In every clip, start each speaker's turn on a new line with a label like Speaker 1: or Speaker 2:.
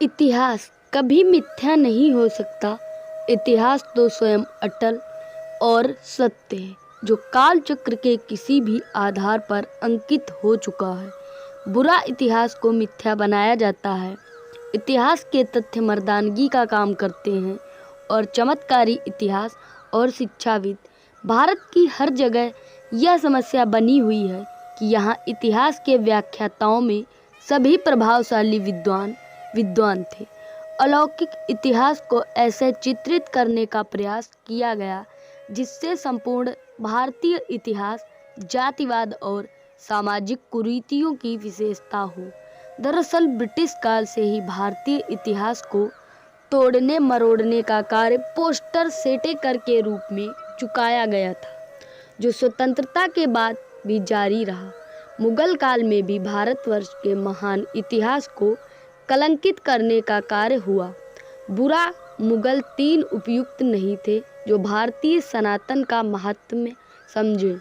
Speaker 1: इतिहास कभी मिथ्या नहीं हो सकता। इतिहास तो स्वयं अटल और सत्य है, जो काल चक्र के किसी भी आधार पर अंकित हो चुका है। बुरा इतिहास को मिथ्या बनाया जाता है। इतिहास के तथ्य मर्दानगी का काम करते हैं और चमत्कारी इतिहास और शिक्षाविद भारत की हर जगह यह समस्या बनी हुई है कि यहाँ इतिहास के व्याख्याताओं में सभी प्रभावशाली विद्वान थे। अलौकिक इतिहास को ऐसे चित्रित करने का प्रयास किया गया जिससे संपूर्ण भारतीय इतिहास जातिवाद और सामाजिक कुरीतियों की विशेषता हो। दरअसल ब्रिटिश काल से ही भारतीय इतिहास को तोड़ने मरोड़ने का कार्य पोस्टर सेटेकर के रूप में चुकाया गया था, जो स्वतंत्रता के बाद भी जारी रहा। मुगल काल में भी भारतवर्ष के महान इतिहास को कलंकित करने का कार्य हुआ। बुरा मुगल तीन उपयुक्त नहीं थे जो भारतीय सनातन का महात्म्य समझे।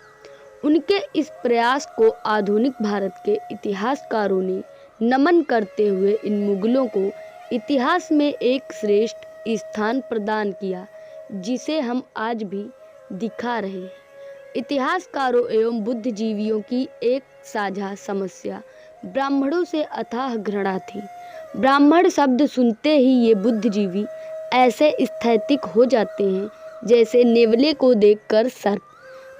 Speaker 1: उनके इस प्रयास को आधुनिक भारत के इतिहासकारों ने नमन करते हुए इन मुगलों को इतिहास में एक श्रेष्ठ स्थान प्रदान किया, जिसे हम आज भी दिखा रहे हैं। इतिहासकारों एवं बुद्धिजीवियों की एक साझा समस्या ब्राह्मणों से अथाह घृणा थी। ब्राह्मण शब्द सुनते ही ये बुद्धिजीवी ऐसे स्थैतिक हो जाते हैं जैसे नेवले को देखकर सर्प।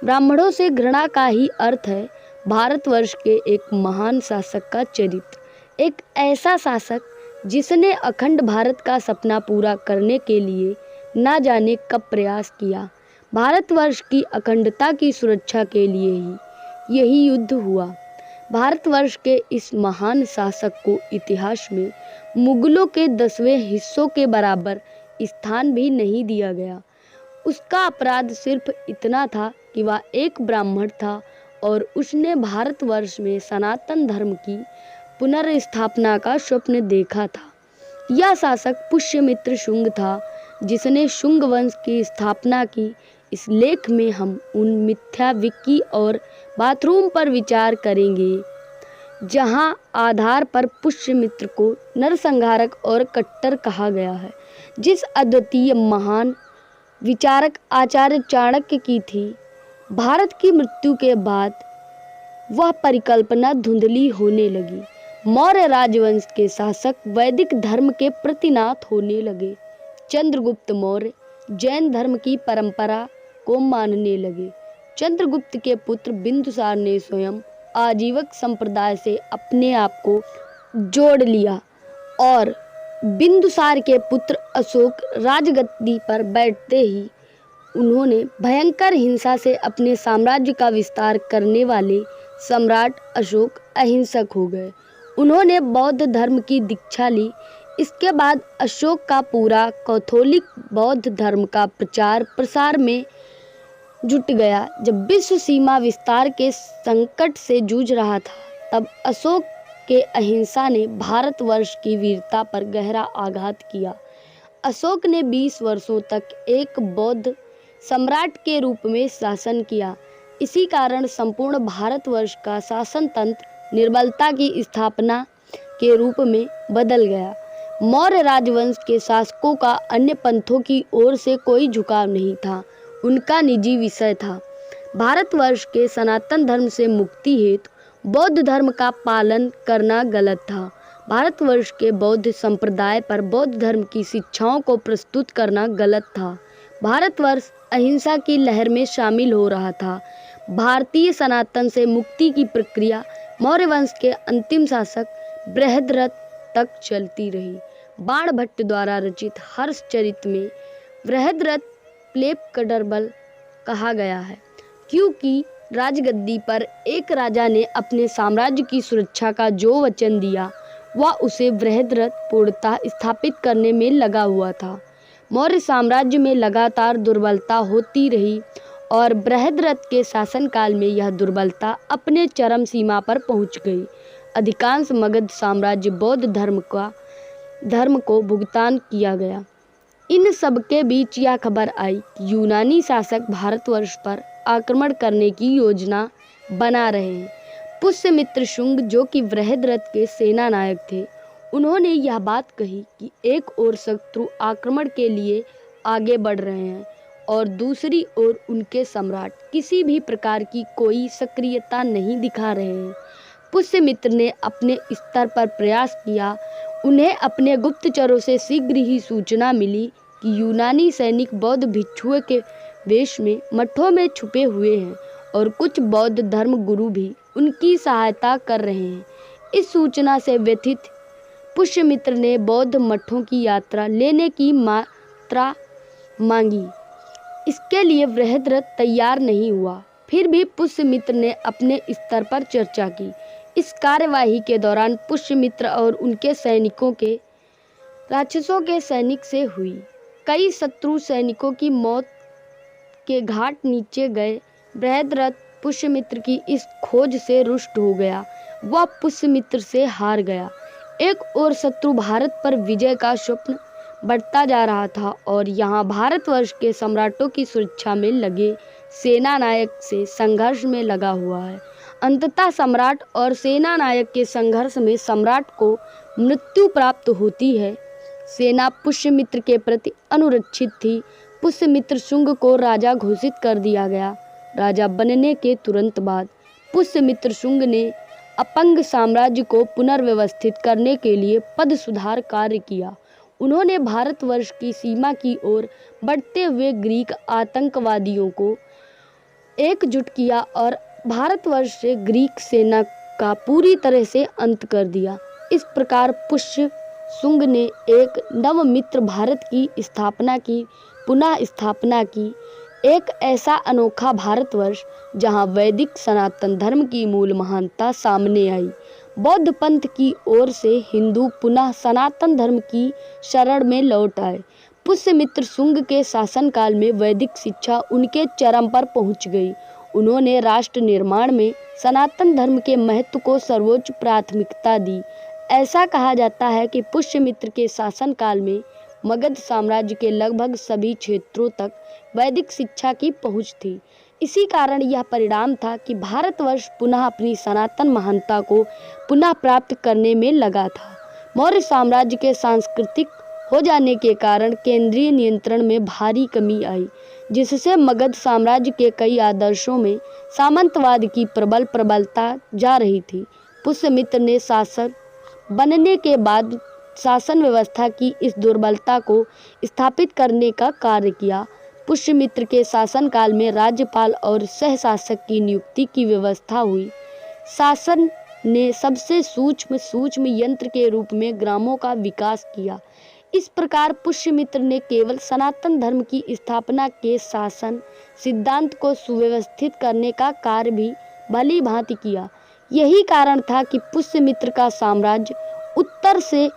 Speaker 1: ब्राह्मणों से घृणा का ही अर्थ है भारतवर्ष के एक महान शासक का चरित्र, एक ऐसा शासक जिसने अखंड भारत का सपना पूरा करने के लिए ना जाने कब प्रयास किया। भारतवर्ष की अखंडता की सुरक्षा के लिए ही यही युद्ध हुआ। भारतवर्ष के इस महान शासक को इतिहास में मुगलों के 10वें हिस्सों के बराबर स्थान भी नहीं दिया गया। उसका अपराध सिर्फ इतना था कि वह एक ब्राह्मण था और उसने भारतवर्ष में सनातन धर्म की पुनर्स्थापना का स्वप्न देखा था। यह शासक पुष्यमित्र शुंग था, जिसने शुंग वंश की स्थापना की। इस लेख में हम उन मिथ्या विकी और बाथरूम पर विचार करेंगे जहां आधार पर पुष्यमित्र को नरसंहारक और कट्टर कहा गया है। जिस अद्वितीय महान विचारक आचार्य चाणक्य की थी, भारत की मृत्यु के बाद वह परिकल्पना धुंधली होने लगी। मौर्य राजवंश के शासक वैदिक धर्म के प्रतिनाथ होने लगे। चंद्रगुप्त मौर्य जैन धर्म की परंपरा को मानने लगे। चंद्रगुप्त के पुत्र बिंदुसार ने स्वयं आजीवक संप्रदाय से अपने आप को जोड़ लिया और बिंदुसार के पुत्र अशोक राजगद्दी पर बैठते ही उन्होंने भयंकर हिंसा से अपने साम्राज्य का विस्तार करने वाले सम्राट अशोक अहिंसक हो गए। उन्होंने बौद्ध धर्म की दीक्षा ली। इसके बाद अशोक का पूरा कैथोलिक बौद्ध धर्म का प्रचार प्रसार में जुट गया। जब विश्व सीमा विस्तार के संकट से जूझ रहा था, तब अशोक के अहिंसा ने भारतवर्ष की वीरता पर गहरा आघात किया। अशोक ने 20 वर्षों तक एक बौद्ध सम्राट के रूप में शासन किया। इसी कारण संपूर्ण भारतवर्ष का शासन तंत्र निर्बलता की स्थापना के रूप में बदल गया। मौर्य राजवंश के शासकों का अन्य पंथों की ओर से कोई झुकाव नहीं था, उनका निजी विषय था। भारतवर्ष के सनातन धर्म से मुक्ति हेतु बौद्ध धर्म का पालन करना गलत था। भारतवर्ष के बौद्ध संप्रदाय पर बौद्ध धर्म की शिक्षाओं को प्रस्तुत करना गलत था। भारतवर्ष अहिंसा की लहर में शामिल हो रहा था। भारतीय सनातन से मुक्ति की प्रक्रिया मौर्य वंश के अंतिम शासक बृहद्रथ तक चलती रही। बाणभट्ट द्वारा रचित हर्षचरित में बृहद्रथ प्लेब कडरबल कहा गया है, क्योंकि राजगद्दी पर एक राजा ने अपने साम्राज्य की सुरक्षा का जो वचन दिया, वह उसे बृहद्रथ पूर्णतः स्थापित करने में लगा हुआ था। मौर्य साम्राज्य में लगातार दुर्बलता होती रही और बृहद्रथ के शासनकाल में यह दुर्बलता अपने चरम सीमा पर पहुंच गई। अधिकांश मगध साम्राज्य बौद्ध धर्म को भुगतान किया गया। इन सब के बीच यह खबर आई कि यूनानी शासक भारतवर्ष पर आक्रमण करने की योजना बना रहे हैं। पुष्यमित्र शुंग, जो कि बृहद्रथ के सेना नायक थे, उन्होंने यह बात कही कि एक ओर शत्रु आक्रमण के लिए आगे बढ़ रहे हैं और दूसरी ओर उनके सम्राट किसी भी प्रकार की कोई सक्रियता नहीं दिखा रहे हैं। पुष्यमित्र ने अपने स्तर पर प्रयास किया। उन्हें अपने गुप्तचरों से शीघ्र ही सूचना मिली कि यूनानी सैनिक बौद्ध भिक्षुओं के वेश में मठों में छुपे हुए हैं और कुछ बौद्ध धर्म गुरु भी उनकी सहायता कर रहे हैं। इस सूचना से व्यथित पुष्यमित्र ने बौद्ध मठों की यात्रा लेने की मात्रा मांगी। इसके लिए बृहद्रथ तैयार नहीं हुआ। फिर भी पुष्यमित्र ने अपने स्तर पर चर्चा की। इस कार्यवाही के दौरान पुष्यमित्र और उनके सैनिकों के राक्षसों के सैनिक से हुई। कई शत्रु सैनिकों की मौत के घाट नीचे गए। बृहद्रथ पुष्यमित्र की इस खोज से रुष्ट हो गया। वह पुष्यमित्र से हार गया। एक ओर शत्रु भारत पर विजय का स्वप्न बढ़ता जा रहा था और यहाँ भारतवर्ष के सम्राटों की सुरक्षा में लगे सेना नायक से संघर्ष में लगा हुआ है। अंततः सम्राट और सेना नायक के संघर्ष में सम्राट को मृत्यु प्राप्त होती है। सेना पुष्यमित्र के प्रति अनुरक्षित थी। पुष्यमित्र शुंग को राजा घोषित कर दिया गया। राजा बनने के तुरंत बाद पुष्यमित्र शुंग ने अपंग साम्राज्य को पुनर्व्यवस्थित करने के लिए पद सुधार कार्य किया। उन्होंने भारतवर्ष की सीमा की ओर बढ़ते हुए ग्रीक आतंकवादियों को एकजुट किया और भारतवर्ष से ग्रीक सेना का पूरी तरह से अंत कर दिया। इस प्रकार पुष्य शुंग ने एक नवमित्र भारत की स्थापना की, पुनः स्थापना की। एक ऐसा अनोखा भारतवर्ष जहां वैदिक सनातन धर्म की मूल महानता सामने आई। बौद्ध पंथ की ओर से हिंदू पुनः सनातन धर्म की शरण में लौट आए। पुष्यमित्र शुंग के शासनकाल में वैदिक शिक्षा उनके चरम पर पहुंच गई। उन्होंने राष्ट्र निर्माण में सनातन धर्म के महत्व को सर्वोच्च प्राथमिकता दी। ऐसा कहा जाता है कि पुष्यमित्र के शासनकाल में मगध साम्राज्य के लगभग सभी क्षेत्रों तक वैदिक शिक्षा की पहुंच थी। इसी कारण यह परिणाम था कि भारतवर्ष पुनः अपनी सनातन महानता को पुनः प्राप्त करने में लगा था। मौर्य साम्राज्य के सांस्कृतिक हो जाने के कारण केंद्रीय नियंत्रण में भारी कमी आई, जिससे मगध साम्राज्य के कई आदर्शों में सामंतवाद की प्रबलता जा रही थी। पुष्यमित्र ने शासक बनने के बाद शासन व्यवस्था की इस दुर्बलता को स्थापित करने का कार्य किया। पुष्यमित्र के शासनकाल में राज्यपाल और सहशासक की नियुक्ति की व्यवस्था हुई। शासन ने सबसे सूक्ष्म यंत्र के रूप में ग्रामों का विकास किया। इस प्रकार पुष्यमित्र ने केवल सनातन धर्म की स्थापना के शासन सिद्धांत को सुव्यवस्थित करने का कार्य भी भली भांति किया। यही कारण था कि पुष्यमित्र का साम्राज्य उत्तर से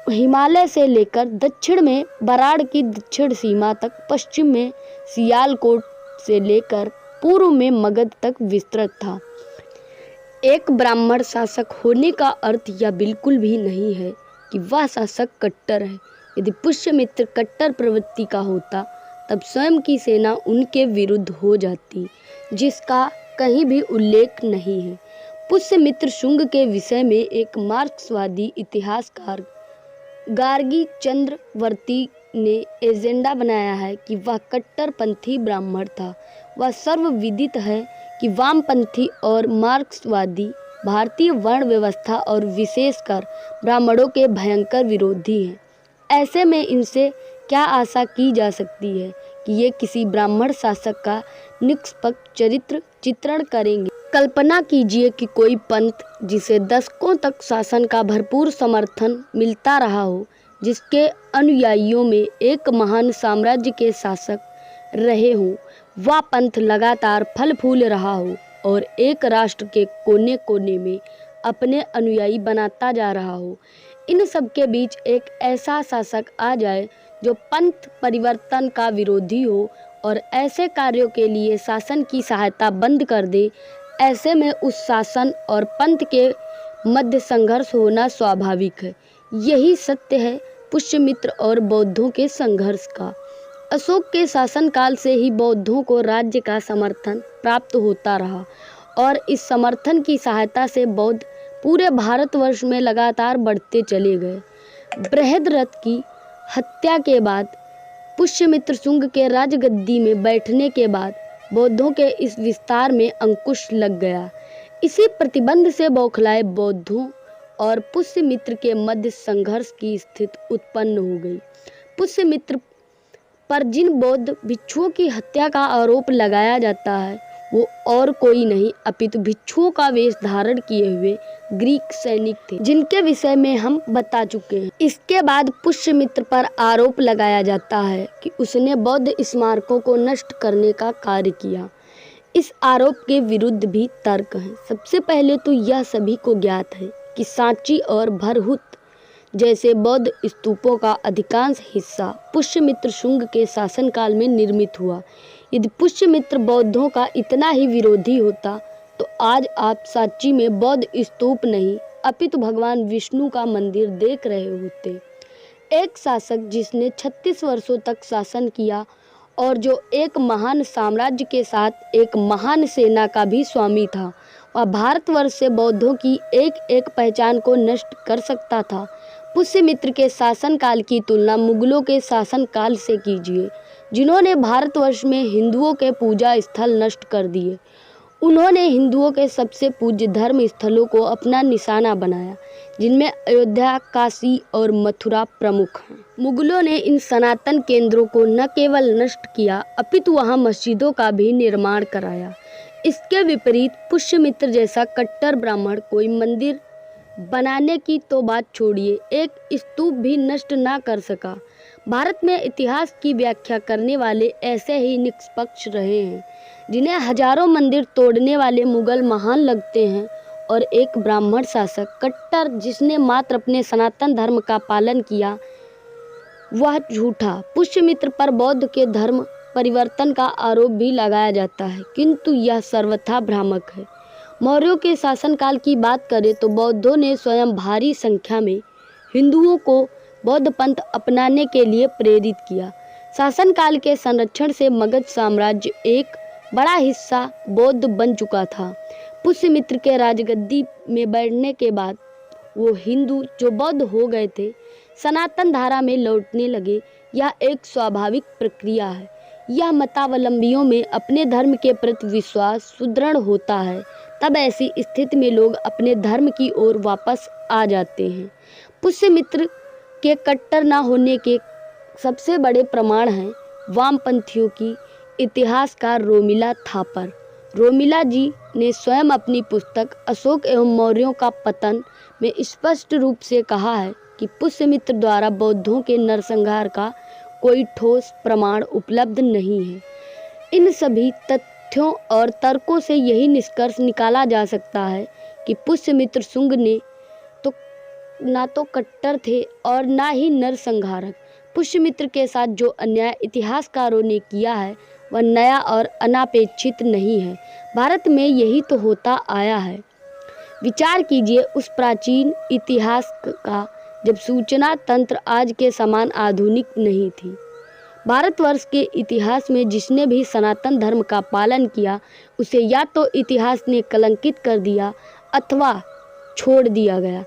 Speaker 1: हिमालय से लेकर दक्षिण में बराड़ की दक्षिण सीमा तक, पश्चिम में सियालकोट से लेकर पूर्व में मगध तक विस्तृत था। एक ब्राह्मण शासक होने का अर्थ यह बिल्कुल भी नहीं है कि वह शासक कट्टर है। यदि पुष्यमित्र कट्टर प्रवृत्ति का होता तब स्वयं की सेना उनके विरुद्ध हो जाती, जिसका कहीं भी उल्लेख नहीं है। पुष्यमित्र शुंग के विषय में एक मार्क्सवादी इतिहासकार गार्गी चंद्रवर्ती ने एजेंडा बनाया है कि वह कट्टरपंथी ब्राह्मण था। वह सर्वविदित है कि वामपंथी और मार्क्सवादी भारतीय वर्ण व्यवस्था और विशेषकर ब्राह्मणों के भयंकर विरोधी हैं। ऐसे में इनसे क्या आशा की जा सकती है कि ये किसी ब्राह्मण शासक का निष्पक्ष चरित्र चित्रण करेंगे। कल्पना कीजिए कि कोई पंथ जिसे दशकों तक शासन का भरपूर समर्थन मिलता रहा हो, जिसके अनुयायियों में एक महान साम्राज्य के शासक रहे हों, वह पंथ लगातार फल फूल रहा हो और एक राष्ट्र के कोने कोने में अपने अनुयायी बनाता जा रहा हो। इन सब के बीच एक ऐसा शासक आ जाए जो पंथ परिवर्तन का विरोधी हो और ऐसे कार्यों के लिए शासन की सहायता बंद कर दे। ऐसे में उस शासन और पंथ के मध्य संघर्ष होना स्वाभाविक है। यही सत्य है पुष्यमित्र और बौद्धों के संघर्ष का। अशोक के शासनकाल से ही बौद्धों को राज्य का समर्थन प्राप्त होता रहा और इस समर्थन की सहायता से बौद्ध पूरे भारतवर्ष में लगातार बढ़ते चले गए। बृहद्रथ की हत्या के बाद पुष्यमित्र शुंग के राजगद्दी में बैठने के बाद बौद्धों के इस विस्तार में अंकुश लग गया। इसी प्रतिबंध से बौखलाए बौद्धों और पुष्यमित्र के मध्य संघर्ष की स्थिति उत्पन्न हो गई। पुष्यमित्र पर जिन बौद्ध भिक्षुओं की हत्या का आरोप लगाया जाता है वो और कोई नहीं अपितु भिक्षुओं का वेश धारण किए हुए ग्रीक सैनिक थे, जिनके विषय में हम बता चुके हैं। इसके बाद पुष्यमित्र पर आरोप लगाया जाता है कि उसने बौद्ध स्मारकों को नष्ट करने का कार्य किया। इस आरोप के विरुद्ध भी तर्क हैं। सबसे पहले तो यह सभी को ज्ञात है कि सांची और भरहुत जैसे बौद्ध स्तूपों का अधिकांश हिस्सा पुष्यमित्र शुंग के शासनकाल में निर्मित हुआ। यदि पुष्यमित्र बौद्धों का इतना ही विरोधी होता तो आज आप सांची में बौद्ध स्तूप नहीं अपितु भगवान विष्णु का मंदिर देख रहे होते। एक शासक जिसने 36 वर्षों तक शासन किया और जो एक महान साम्राज्य के साथ एक महान सेना का भी स्वामी था, वह भारतवर्ष से बौद्धों की एक एक पहचान को नष्ट कर सकता था। पुष्यमित्र के शासनकाल की तुलना मुगलों के शासनकाल से कीजिए, जिन्होंने भारतवर्ष में हिंदुओं के पूजा स्थल नष्ट कर दिए। उन्होंने हिंदुओं के सबसे पूज्य धर्म स्थलों को अपना निशाना बनाया, जिनमें अयोध्या, काशी और मथुरा प्रमुख हैं। मुगलों ने इन सनातन केंद्रों को न केवल नष्ट किया अपितु वहां मस्जिदों का भी निर्माण कराया। इसके विपरीत पुष्यमित्र जैसा कट्टर ब्राह्मण कोई मंदिर बनाने की तो बात छोड़िए, एक स्तूप भी नष्ट ना कर सका। भारत में इतिहास की व्याख्या करने वाले ऐसे ही निष्पक्ष रहे हैं, जिन्हें हजारों मंदिर तोड़ने वाले मुगल महान लगते हैं, और एक ब्राह्मण शासक कट्टर जिसने मात्र अपने सनातन धर्म का पालन किया वह झूठा। पुष्यमित्र पर बौद्ध के धर्म परिवर्तन का आरोप भी लगाया जाता है, किंतु यह सर्वथा भ्रामक है। मौर्यों के शासनकाल की बात करें तो बौद्धों ने स्वयं भारी संख्या में हिंदुओं को बौद्ध पंथ अपनाने के लिए प्रेरित किया। शासनकाल के संरक्षण से मगध साम्राज्य एक बड़ा हिस्सा बौद्ध बन चुका था। पुष्यमित्र के राजगद्दी में बैठने के बाद वो हिंदू जो बौद्ध हो गए थे सनातन धारा में लौटने लगे। यह एक स्वाभाविक प्रक्रिया है। यह मतावलंबियों में अपने धर्म के प्रति विश्वास सुदृढ़ होता है। तब ऐसी स्थिति में लोग अपने धर्म की ओर वापस आ जाते हैं। पुष्यमित्र के कट्टर न होने के सबसे बड़े प्रमाण हैं वामपंथियों की इतिहासकार रोमिला थापर। रोमिला जी ने स्वयं अपनी पुस्तक अशोक एवं मौर्यों का पतन में स्पष्ट रूप से कहा है कि पुष्यमित्र द्वारा बौद्धों के नरसंहार का कोई ठोस प्रमाण उपलब्ध नहीं है। इन सभी तथ्यों और तर्कों से यही निष्कर्ष निकाला जा सकता है कि पुष्यमित्र शुंग ने तो ना तो कट्टर थे और ना ही नरसंहारक। पुष्यमित्र के साथ जो अन्याय इतिहासकारों ने किया है वह नया और अनापेक्षित नहीं है। भारत में यही तो होता आया है। विचार कीजिए उस प्राचीन इतिहास का जब सूचना तंत्र आज के समान आधुनिक नहीं थी। भारतवर्ष के इतिहास में जिसने भी सनातन धर्म का पालन किया उसे या तो इतिहास ने कलंकित कर दिया अथवा छोड़ दिया गया।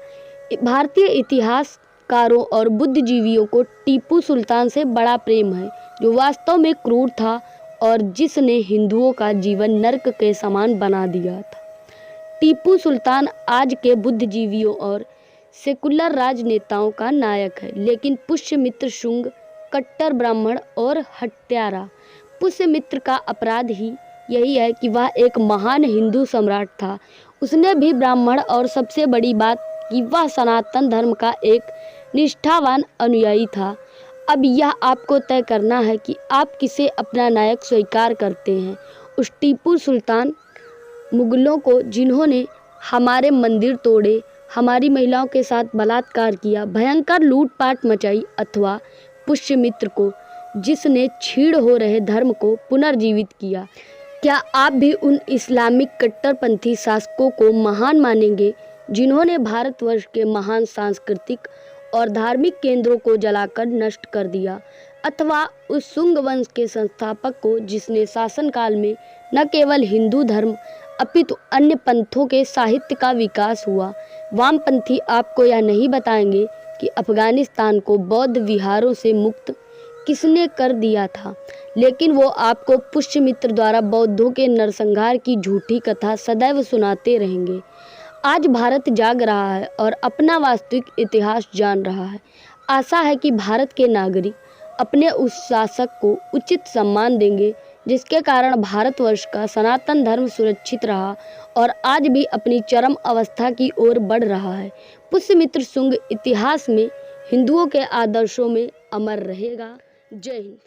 Speaker 1: भारतीय इतिहासकारों और बुद्धिजीवियों को टीपू सुल्तान से बड़ा प्रेम है, जो वास्तव में क्रूर था और जिसने हिंदुओं का जीवन नर्क के समान बना दिया था। टीपू सुल्तान आज के बुद्धिजीवियों और सेकुलर राजनेताओं का नायक है, लेकिन पुष्यमित्र शुंग कट्टर ब्राह्मण और हत्यारा। पुष्यमित्र का अपराध ही यही है कि वह एक महान हिंदू सम्राट था। उसने भी ब्राह्मण और सबसे बड़ी बात कि वह सनातन धर्म का एक निष्ठावान अनुयायी था। अब यह आपको तय करना है कि आप किसे अपना नायक स्वीकार करते हैं। उस टीपू सुल्तान मुगलों को जिन्होंने हमारे मंदिर तोड़े, हमारी महिलाओं के साथ बलात्कार किया, भयंकर लूटपाट मचाई, अथवा पुष्यमित्र को जिसने छीड़ हो रहे धर्म को पुनर्जीवित किया। क्या आप भी उन इस्लामिक कट्टरपंथी शासकों को महान मानेंगे जिन्होंने भारतवर्ष के महान सांस्कृतिक और धार्मिक केंद्रों को जलाकर नष्ट कर दिया, अथवा उस शुंग वंश के संस्थापक को जिसने शासनकाल में न केवल हिंदू धर्म अपितु अन्य पंथों के साहित्य का विकास हुआ। वामपंथी आपको यह नहीं बताएंगे कि अफगानिस्तान को बौद्ध विहारों से मुक्त किसने कर दिया था, लेकिन वो आपको पुष्यमित्र द्वारा बौद्धों के नरसंहार की झूठी कथा सदैव सुनाते रहेंगे। आज भारत जाग रहा है और अपना वास्तविक इतिहास जान रहा है। आशा है कि भारत के नागरिक अपने उस शासक को उचित सम्मान देंगे जिसके कारण भारतवर्ष का सनातन धर्म सुरक्षित रहा और आज भी अपनी चरम अवस्था की ओर बढ़ रहा है। पुष्यमित्र शुंग इतिहास में हिंदुओं के आदर्शों में अमर रहेगा। जय हिंद।